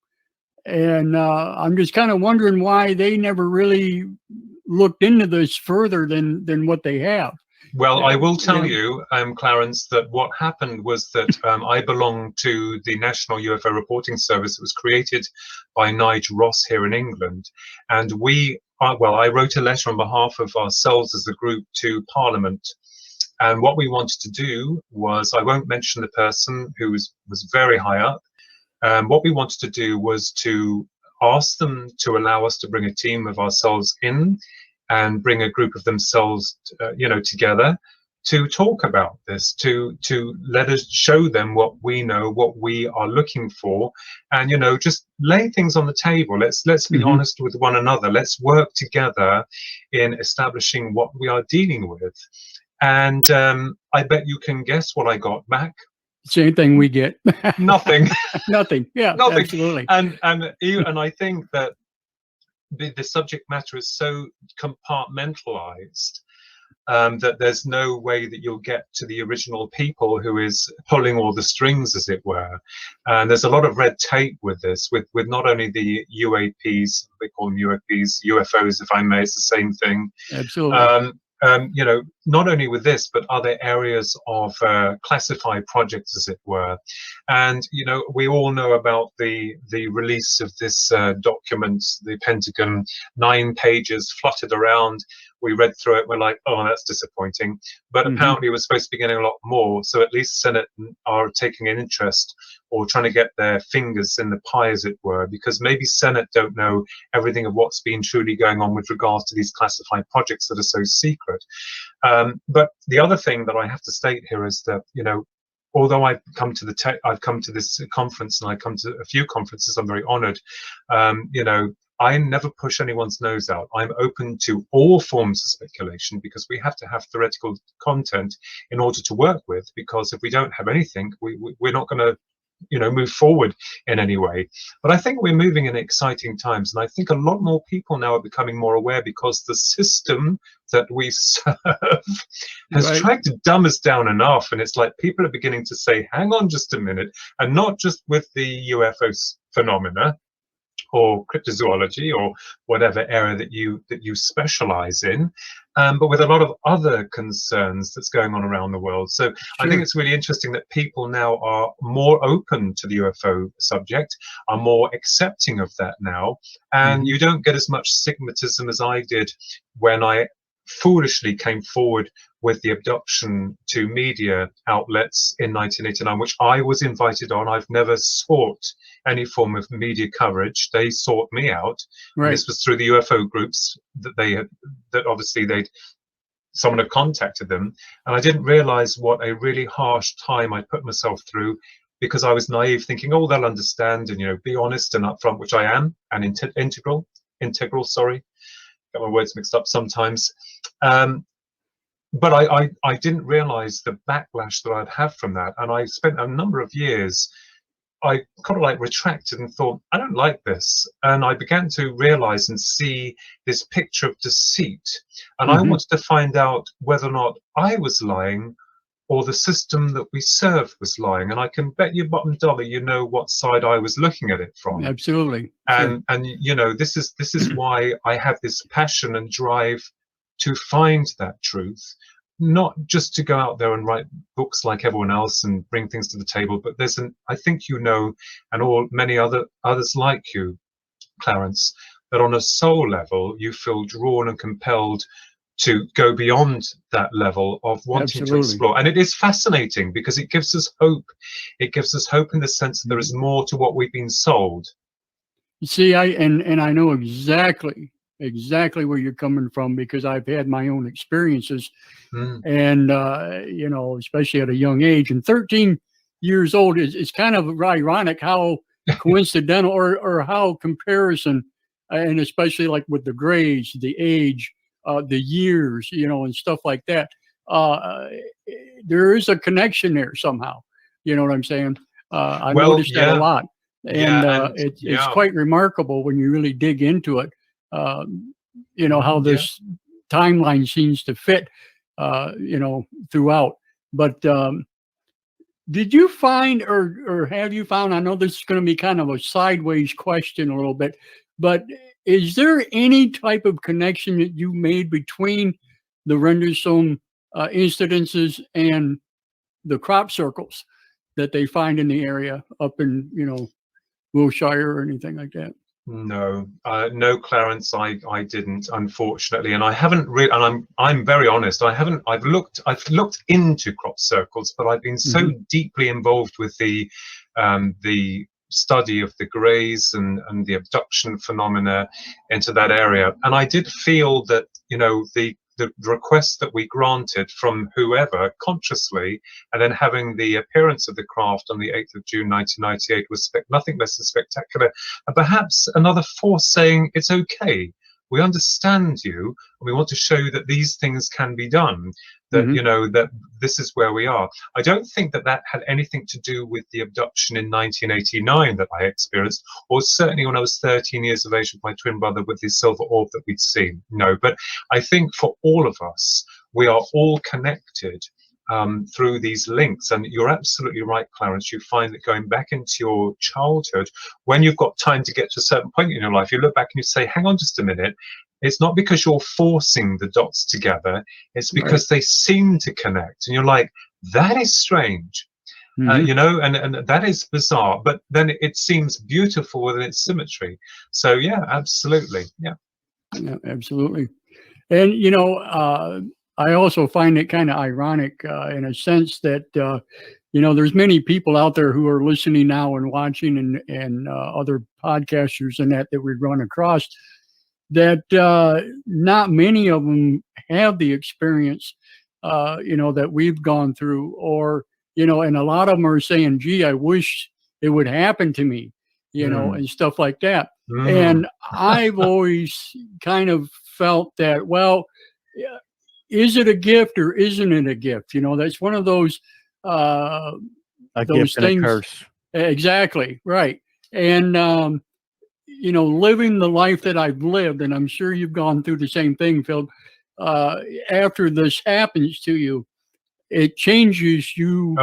and I'm just kind of wondering why they never really looked into this further than what they have. Well, I will tell you, Clarence, that what happened was that I belong to the National UFO Reporting Service. It was created by Nigel Ross here in England. And I wrote a letter on behalf of ourselves as a group to Parliament. And what we wanted to do was, I won't mention the person who was very high up. What we wanted to do was to ask them to allow us to bring a team of ourselves in and bring a group of themselves, together to talk about this, to let us show them what we know, what we are looking for, and just lay things on the table. Let's be honest with one another. Let's work together in establishing what we are dealing with. And I bet you can guess what I got back. Same thing we get. Nothing. Nothing. Yeah, nothing. Absolutely. And I think that the subject matter is so compartmentalized that there's no way that you'll get to the original people who is pulling all the strings, as it were. And there's a lot of red tape with this, with not only the UAPs, they call them UAPs, UFOs, if I may, it's the same thing. Absolutely. Not only with this, but other areas of classified projects, as it were. And, we all know about the release of this document, the Pentagon, 9 pages fluttered around. We read through it, we're like, oh, that's disappointing. But apparently we're supposed to be getting a lot more. So at least Senate are taking an interest, or trying to get their fingers in the pie, as it were, because maybe Senate don't know everything of what's been truly going on with regards to these classified projects that are so secret. But the other thing that I have to state here is that, although I've come to this conference, and I come to a few conferences, I'm very honored. I never push anyone's nose out. I'm open to all forms of speculation, because we have to have theoretical content in order to work with, because if we don't have anything, we're not going to move forward in any way. But I think we're moving in exciting times, and I think a lot more people now are becoming more aware, because the system that we serve has tried to dumb us down enough, and it's like people are beginning to say, hang on just a minute, and not just with the UFO phenomena, or cryptozoology or whatever area that you specialize in, but with a lot of other concerns that's going on around the world. So I think it's really interesting that people now are more open to the UFO subject, are more accepting of that now, and you don't get as much stigmatism as I did when I foolishly came forward with the abduction to media outlets in 1989, which I was invited on. I've never sought any form of media coverage. They sought me out. Right. And this was through the UFO groups that obviously someone had contacted them. And I didn't realize what a really harsh time I put myself through, because I was naive, thinking, oh, they'll understand and, be honest and upfront, which I am, and integral, sorry. Get my words mixed up sometimes. But I didn't realize the backlash that I'd have from that. And I spent a number of years, I kind of like retracted and thought, I don't like this. And I began to realize and see this picture of deceit. And I wanted to find out whether or not I was lying or the system that we serve was lying. And I can bet you bottom dollar you know what side I was looking at it from. Absolutely. And this is why I have this passion and drive to find that truth, not just to go out there and write books like everyone else and bring things to the table, but I think and many others like you, Clarence, that on a soul level you feel drawn and compelled to go beyond that level of wanting to explore. And it is fascinating because it gives us hope. It gives us hope in the sense that there is more to what we've been sold. You see, I know exactly where you're coming from, because I've had my own experiences, and especially at a young age, and 13 years old is kind of ironic how coincidental or how comparison, and especially like with the grades, the age, the years, and stuff like that. There is a connection there somehow. You know what I'm saying? I noticed that a lot, and it's quite remarkable when you really dig into it. How this timeline seems to fit, throughout. But did you find, or have you found, I know this is going to be kind of a sideways question a little bit, but is there any type of connection that you made between the Rendlesham incidences and the crop circles that they find in the area up in, Wilshire or anything like that? No, Clarence, I didn't, unfortunately, and I haven't really. And I'm very honest. I've looked into crop circles, but I've been so deeply involved with the study of the greys and the abduction phenomena into that area, and I did feel that the request that we granted from whoever consciously, and then having the appearance of the craft on the 8th of June 1998 was nothing less than spectacular. And perhaps another force saying, it's okay, we understand you, and we want to show you that these things can be done, that that this is where we are. I don't think that had anything to do with the abduction in 1989 that I experienced, or certainly when I was 13 years of age with my twin brother with the silver orb that we'd seen. No, but I think for all of us, we are all connected through these links. And you're absolutely right, Clarence. You find that going back into your childhood, when you've got time to get to a certain point in your life, you look back and you say, hang on just a minute. It's not because you're forcing the dots together. It's because they seem to connect. And you're like, that is strange. And that is bizarre. But then it seems beautiful within its symmetry. So, yeah, absolutely. Yeah, absolutely. And, I also find it kind of ironic in a sense that, there's many people out there who are listening now and watching and other podcasters and that we run across that not many of them have the experience, that we've gone through, or, and a lot of them are saying, gee, I wish it would happen to me, and stuff like that. And I've always kind of felt that, well, is it a gift or isn't it a gift? That's one of those a those gift things. And a curse. Exactly. Right. And, living the life that I've lived, and I'm sure you've gone through the same thing, Phil, after this happens to you, it changes you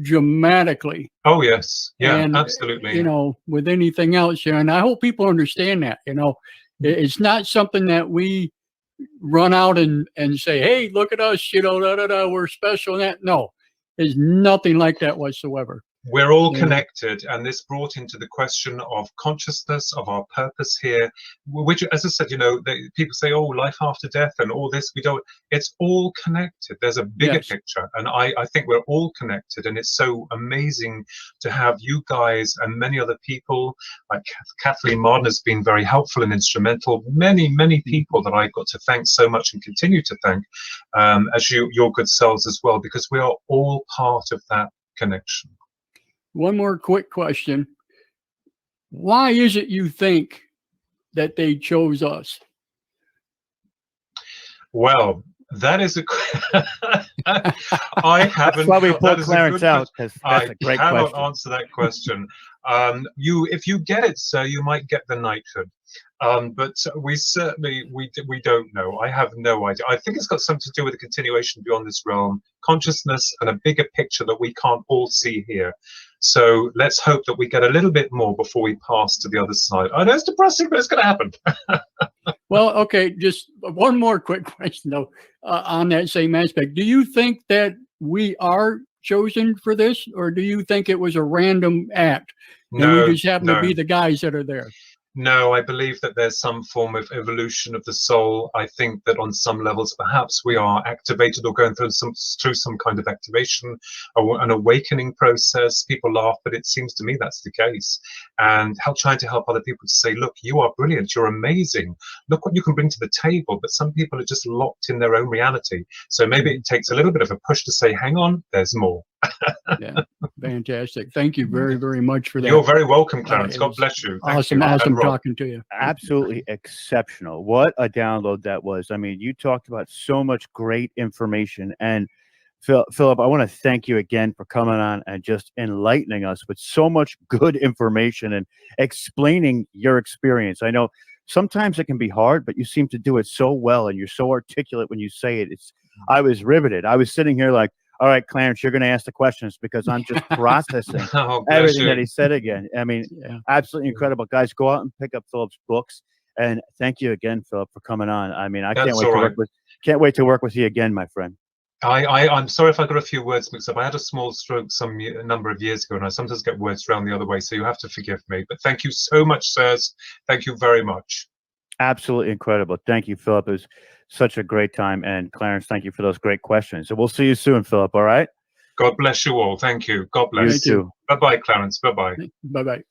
dramatically. Oh yes, yeah, and, absolutely. You know, with anything else, and I hope people understand that. You know, it's not something that we run out and say, "Hey, look at us," you know, we're special. And that no, there's nothing like that whatsoever. We're all connected, and this brought into the question of consciousness, of our purpose here, which, as I said, you know, people say, oh, life after death and all this. We don't, it's all connected. There's a bigger picture, and I think we're all connected, and it's so amazing to have you guys and many other people, like Kathleen Marden has been very helpful and instrumental, many people that I've got to thank so much and continue to thank, as your good selves as well, because we are all part of that connection. One more quick question. Why is it you think that they chose us? Well, that is a I haven't. That's why we pulled Clarence out, because that's a great question. I cannot answer that question. If you get it, sir, you might get the knighthood. But we certainly we don't know. I have no idea. I think it's got something to do with the continuation beyond this realm, consciousness, and a bigger picture that we can't all see here. So let's hope that we get a little bit more before we pass to the other side. I know it's depressing, but it's going to happen. Well, okay, just one more quick question, though, on that same aspect. Do you think that we are chosen for this, or do you think it was a random act and we just happen to be the guys that are there? No, I believe that there's some form of evolution of the soul. I think that on some levels, perhaps we are activated or going through some kind of activation, or an awakening process. People laugh, but it seems to me that's the case. And trying to help other people to say, look, you are brilliant, you're amazing. Look what you can bring to the table. But some people are just locked in their own reality. So maybe it takes a little bit of a push to say, hang on, there's more. Yeah, fantastic. Thank you very, very much for that. You're very welcome, Clarence. God bless you. Awesome talking to you. Absolutely exceptional. What a download that was. I mean, you talked about so much great information. And Philip, I want to thank you again for coming on and just enlightening us with so much good information and explaining your experience. I know sometimes it can be hard, but you seem to do it so well, and you're so articulate when you say it. I was riveted. I was sitting here like, all right, Clarence, you're going to ask the questions, because I'm just processing everything that he said again. I mean, absolutely incredible. Guys, go out and pick up Philip's books. And thank you again, Philip, for coming on. I mean, I can't wait to work with you again, my friend. I'm sorry if I got a few words mixed up. I had a small stroke a number of years ago, and I sometimes get words around the other way, so you have to forgive me. But thank you so much, sirs. Thank you very much. Absolutely incredible. Thank you, Philip. It was such a great time. And Clarence, thank you for those great questions. So we'll see you soon, Philip. All right. God bless you all. Thank you. God bless. You too. Bye-bye, Clarence. Bye-bye. Bye-bye.